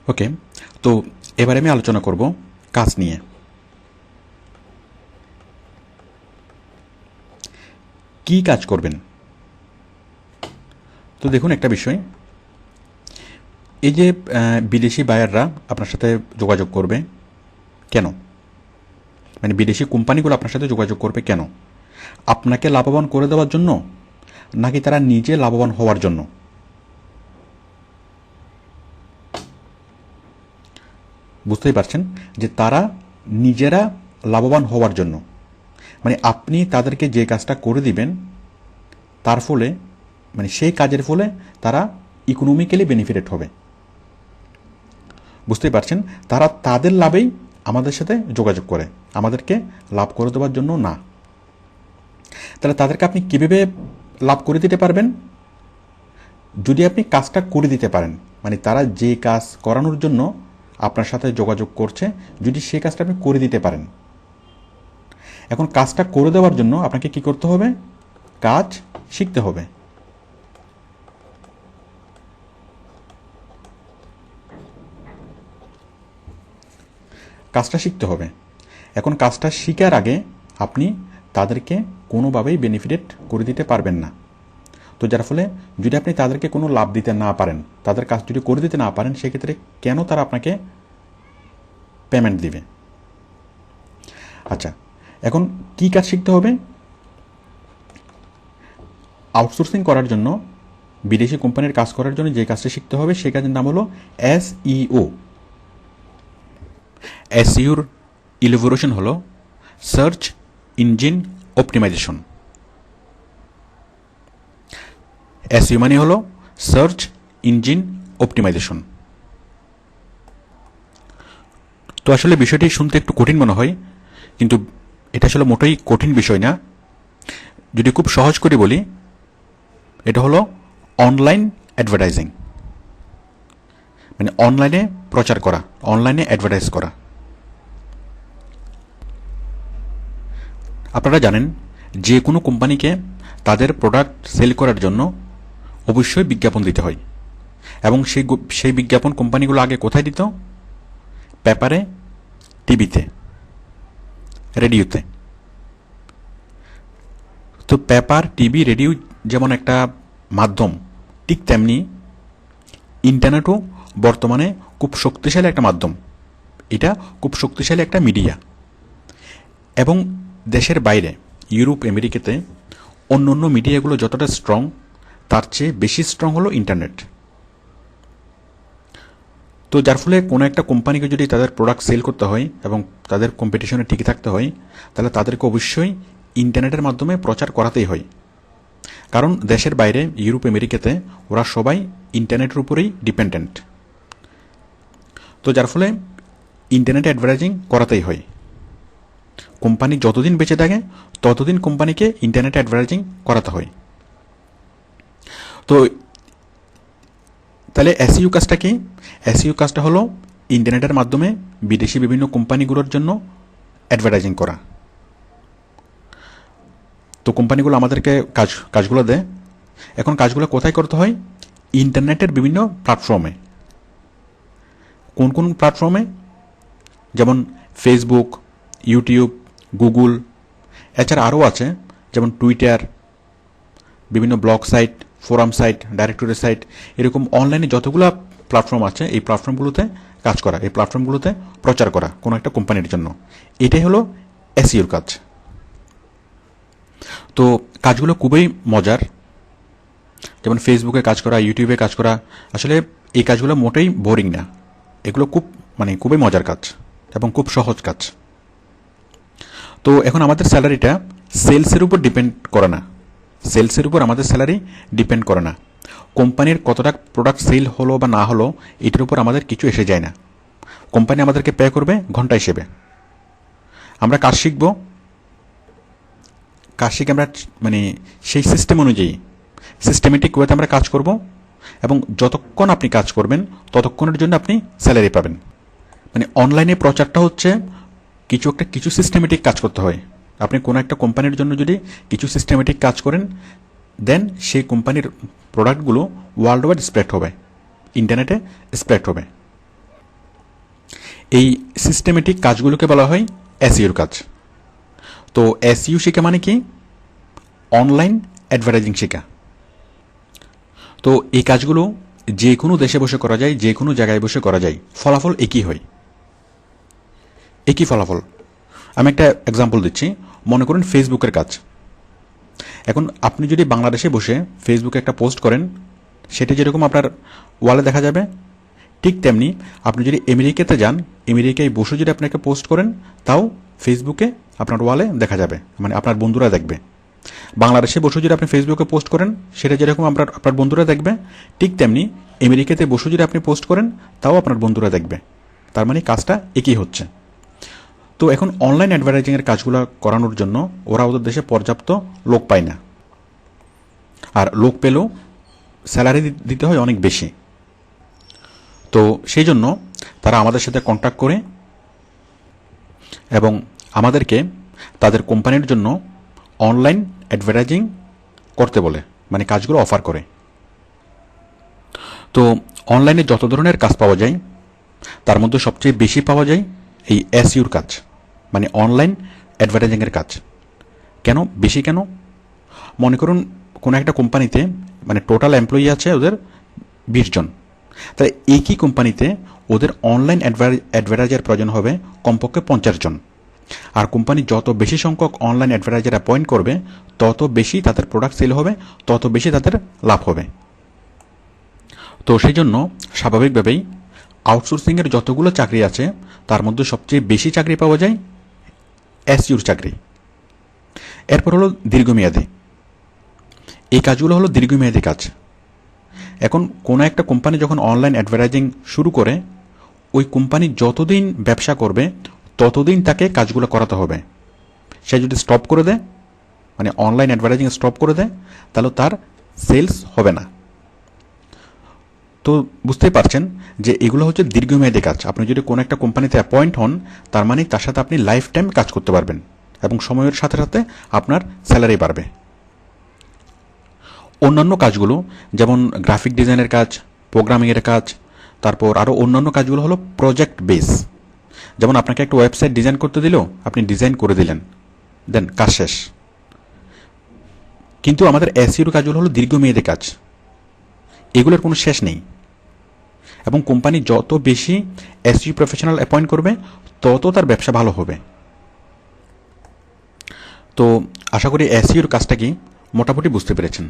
ওকে, তো এবারে আমি আলোচনা করব কাজ নিয়ে। কি কাজ করবেন? তো দেখুন একটা বিষয়, এই যে বিদেশি বায়াররা আপনার সাথে যোগাযোগ করবে কেন, মানে বিদেশি কোম্পানিগুলো আপনার সাথে যোগাযোগ করবে কেন? আপনাকে লাভবান করে দেওয়ার জন্য, নাকি তারা নিজে লাভবান হওয়ার জন্য? বুঝতেই পারছেন যে তারা নিজেরা লাভবান হওয়ার জন্য, মানে আপনি তাদেরকে যে কাজটা করে দিবেন তার ফলে, মানে সেই কাজের ফলে তারা ইকোনমিক্যালি বেনিফিটেড হবে। বুঝতেই পারছেন, তারা তাদের লাভেই আমাদের সাথে যোগাযোগ করে, আমাদেরকে লাভ করে দেওয়ার জন্য না। তাহলে তাদেরকে আপনি কীভাবে লাভ করে দিতে পারবেন? যদি আপনি কাজটা করে দিতে পারেন, মানে তারা যে কাজ করানোর জন্য আপনার সাথে যোগাযোগ করছে, যদি সেই কাজটা আপনি করে দিতে পারেন। এখন কাজটা করে দেওয়ার জন্য আপনাকে কি করতে হবে? কাজ শিখতে হবে। কাজটা শিখতে হবে। এখন কাজটা শেখার আগে আপনি তাদেরকে কোনোভাবেই বেনিফিটেড করে দিতে পারবেন না। তো যার ফলে যদি আপনি তাদেরকে কোনো লাভ দিতে না পারেন, তাদের কাজ যদি করে দিতে না পারেন, সেক্ষেত্রে কেন তারা আপনাকে পেমেন্ট দিবে? আচ্ছা, এখন কি কাজ শিখতে হবে? আউটসোর্সিং করার জন্য, বিদেশি কোম্পানির কাজ করার জন্য যে কাজটা শিখতে হবে সেই কাজের নাম হলো SEO। SEOর ইলাবোরেশন হলো সার্চ ইঞ্জিন অপটিমাইজেশন। SEO মানে হলো সার্চ ইঞ্জিন অপটিমাইজেশন। তো আসলে বিষয়টি শুনতে একটু কঠিন মনে হয়, কিন্তু এটা আসলে মোটেই কঠিন বিষয় না। যদি খুব সহজ করে বলি, এটা হলো অনলাইন অ্যাডভার্টাইজিং, মানে অনলাইনে প্রচার করা, অনলাইনে অ্যাডভার্টাইজ করা। আপনারা জানেন যে কোনো কোম্পানিকে তাদের প্রোডাক্ট সেল করার জন্য অবশ্যই বিজ্ঞাপন দিতে হয়, এবং সেই বিজ্ঞাপন কোম্পানিগুলো আগে কোথায় দিত? পেপারে, টিভিতে, রেডিওতে। তো পেপার, টিভি, রেডিও যেমন একটা মাধ্যম, ঠিক তেমনি ইন্টারনেটও বর্তমানে খুব শক্তিশালী একটা মাধ্যম। এটা খুব শক্তিশালী একটা মিডিয়া। এবং দেশের বাইরে, ইউরোপ, আমেরিকাতে অন্য অন্য মিডিয়াগুলো যতটা স্ট্রং, তার চেয়ে বেশি স্ট্রং হলো ইন্টারনেট। তো যার ফলে কোনো একটা কোম্পানিকে যদি তাদের প্রোডাক্ট সেল করতে হয় এবং তাদের কম্পিটিশনে টিকে থাকতে হয়, তাহলে তাদেরকে অবশ্যই ইন্টারনেটের মাধ্যমে প্রচার করাতেই হয়। কারণ দেশের বাইরে, ইউরোপ, আমেরিকাতে ওরা সবাই ইন্টারনেটের উপরেই ডিপেন্ডেন্ট। তো যার ফলে ইন্টারনেটে অ্যাডভার্টাইজিং করাতেই হয়। কোম্পানি যতদিন বেঁচে থাকে ততদিন কোম্পানিকে ইন্টারনেটে অ্যাডভার্টাইজিং করাতে হয়। তো তাহলে SEO কাজটা কি? SEO কাজটা হলো ইন্টারনেটের মাধ্যমে বিদেশি বিভিন্ন কোম্পানিগুলোর জন্য অ্যাডভার্টাইজিং করা। তো কোম্পানিগুলো আমাদেরকে কাজগুলো দেয়। এখন কাজগুলো কোথায় করতে হয়? ইন্টারনেটের বিভিন্ন প্ল্যাটফর্মে। কোন কোন প্ল্যাটফর্মে? যেমন ফেসবুক, ইউটিউব, গুগল, এছাড়া আরও আছে, যেমন টুইটার, বিভিন্ন blog site, forum site, directory site, এরকম অনলাইনে যতগুলো প্ল্যাটফর্ম আছে, এই প্ল্যাটফর্মগুলোতে কাজ করা, এই প্ল্যাটফর্মগুলোতে প্রচার করা কোনো একটা কোম্পানির জন্য। এটাই হলো SEOর কাজ। তো কাজগুলো খুবই মজার। যেমন ফেসবুকে কাজ করা, ইউটিউবে কাজ করা, আসলে এই কাজগুলো মোটেই বোরিং না। এগুলো খুবই মজার কাজ এবং খুব সহজ কাজ। তো এখন আমাদের স্যালারিটা সেলসের উপর ডিপেন্ড করে না। সেলসের উপর আমাদের স্যালারি ডিপেন্ড করে না। কোম্পানির কতটা প্রোডাক্ট সেল হলো বা না হলো, এটার উপর আমাদের কিছু এসে যায় না। কোম্পানি আমাদেরকে পে করবে ঘন্টা হিসেবে। আমরা কাজ শিখব, কাজ শিখে আমরা মানে সেই সিস্টেম অনুযায়ী, সিস্টেমেটিক ওয়েতে আমরা কাজ করব, এবং যতক্ষণ আপনি কাজ করবেন ততক্ষণের জন্য আপনি স্যালারি পাবেন। মানে অনলাইনে প্রচারটা হচ্ছে কিছু সিস্টেমেটিক কাজ করতে হয়। আপনি কোনো একটা কোম্পানির জন্য যদি কিছু সিস্টেমেটিক কাজ করেন, দেন সেই কোম্পানির প্রোডাক্টগুলো ওয়ার্ল্ড ওয়াইড স্প্রেড হবে, ইন্টারনেটে স্প্রেড হবে। এই সিস্টেমেটিক কাজগুলোকে বলা হয় এসইওর কাজ। তো এসইও শেখা মানে কি? অনলাইন অ্যাডভার্টাইজিং শেখা। তো এই কাজগুলো যে কোনো দেশে বসে করা যায়, যে কোনো জায়গায় বসে করা যায়, ফলাফল একই হয়, একই ফলাফল। আমি একটা এক্সাম্পল দিচ্ছি। মনে করুন ফেসবুকের কাজ। এখন আপনি যদি বাংলাদেশে বসে ফেসবুকে একটা পোস্ট করেন, সেটা যেরকম আপনার ওয়ালে দেখা যাবে, ঠিক তেমনি আপনি যদি আমেরিকাতে যান, আমেরিকায় বসে যদি আপনি একটা পোস্ট করেন, তাও ফেসবুকে আপনার ওয়ালে দেখা যাবে, মানে আপনার বন্ধুরা দেখবে। বাংলাদেশে বসে যদি আপনি ফেসবুকে পোস্ট করেন, সেটা যেরকম আপনার বন্ধুরা দেখবে, ঠিক তেমনি আমেরিকাতে বসে যদি আপনি পোস্ট করেন, তাও আপনার বন্ধুরা দেখবে। তার মানে কাজটা একই হচ্ছে। তো এখন অনলাইন অ্যাডভার্টাইজিংয়ের কাজগুলো করানোর জন্য ওরা ওদের দেশে পর্যাপ্ত লোক পায় না, আর লোক পেলেও স্যালারি দিতে হয় অনেক বেশি। তো সেই জন্য তারা আমাদের সাথে কন্ট্যাক্ট করে এবং আমাদেরকে তাদের কোম্পানির জন্য অনলাইন অ্যাডভার্টাইজিং করতে বলে, মানে কাজগুলো অফার করে। তো অনলাইনে যত ধরনের কাজ পাওয়া যায়, তার মধ্যে সবচেয়ে বেশি পাওয়া যায় এই এসইওর কাজ, মানে অনলাইন অ্যাডভার্টাইজিংয়ের কাজ। কেন বেশি? কেন? মনে করুন কোনো একটা কোম্পানিতে মানে টোটাল এমপ্লয়ি আছে ওদের 20 জন, তাহলে একই কোম্পানিতে ওদের অনলাইন অ্যাডভার্টাইজার প্রয়োজন হবে কমপক্ষে 50 জন। আর কোম্পানি যত বেশি সংখ্যক অনলাইন অ্যাডভার্টাইজার অ্যাপয়েন্ট করবে, তত বেশি তাদের প্রোডাক্ট সেল হবে, তত বেশি তাদের লাভ হবে। তো সেই জন্য স্বাভাবিকভাবেই আউটসোর্সিংয়ের যতগুলো চাকরি আছে, তার মধ্যে সবচেয়ে বেশি চাকরি পাওয়া যায় এসইওর চাকরি। এরপর হলো দীর্ঘমেয়াদী। এই কাজগুলো হলো দীর্ঘমেয়াদী কাজ। এখন কোনো একটা কোম্পানি যখন অনলাইন অ্যাডভার্টাইজিং শুরু করে, ওই কোম্পানি যতদিন ব্যবসা করবে ততদিন তাকে কাজগুলো করাতে হবে। সে যদি স্টপ করে দেয়, মানে অনলাইন অ্যাডভার্টাইজিং স্টপ করে দেয়, তাহলে তার সেলস হবে না। তো বুঝতেই পারছেন যে এগুলো হচ্ছে দীর্ঘমেয়াদী কাজ। আপনি যদি কোনো একটা কোম্পানিতে অ্যাপয়েন্ট হন, তার মানে তার সাথে আপনি লাইফ টাইম কাজ করতে পারবেন এবং সময়ের সাথে সাথে আপনার স্যালারি বাড়বে। অন্যান্য কাজগুলো যেমন গ্রাফিক ডিজাইনের কাজ, প্রোগ্রামিংয়ের কাজ, তারপর আরও অন্যান্য কাজগুলো হলো প্রজেক্ট বেস। যেমন আপনাকে একটা ওয়েবসাইট ডিজাইন করতে দিল, আপনি ডিজাইন করে দিলেন, দেন কাজ শেষ। কিন্তু আমাদের এসইওর কাজগুলো হলো দীর্ঘমেয়াদী কাজ, এগুলোর কোনো শেষ নেই। এবং কোম্পানি যত বেশি এসইও প্রফেশনাল অ্যাপয়েন্ট করবে, তত তার ব্যবসা ভালো হবে। তো আশা করি এসইওর কাজটা কি মোটামুটি বুঝতে পেরেছেন।